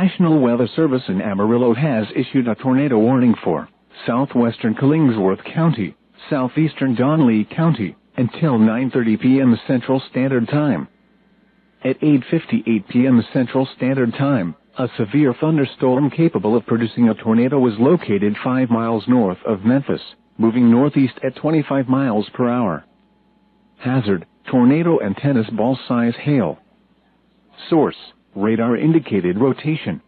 National Weather Service in Amarillo has issued a tornado warning for southwestern Killingsworth County, southeastern Donley County, until 9:30 p.m. Central Standard Time. At 8:58 p.m. Central Standard Time, a severe thunderstorm capable of producing a tornado was located 5 miles north of Memphis, moving northeast at 25 miles per hour. Hazard: tornado and tennis ball size hail. Source: radar indicated rotation.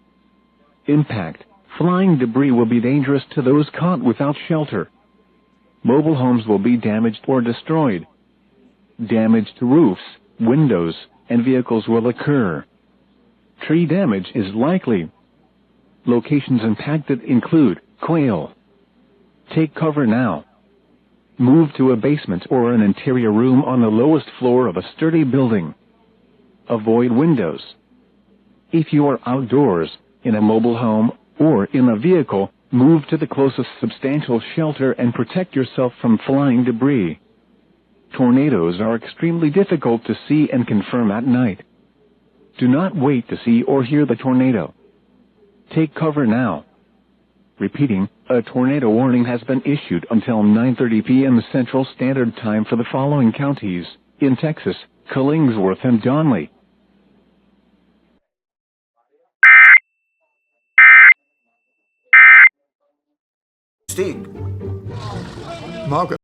Impact: flying debris will be dangerous to those caught without shelter. Mobile homes will be damaged or destroyed. Damage to roofs, windows, and vehicles will occur. Tree damage is likely. Locations impacted include Quail. Take cover now. Move to a basement or an interior room on the lowest floor of a sturdy building. Avoid windows. If you are outdoors, in a mobile home, or in a vehicle, move to the closest substantial shelter and protect yourself from flying debris. Tornadoes are extremely difficult to see and confirm at night. Do not wait to see or hear the tornado. Take cover now. Repeating, a tornado warning has been issued until 9:30 p.m. Central Standard Time for the following counties in Texas: Killingsworth and Donley. Steve. Margaret.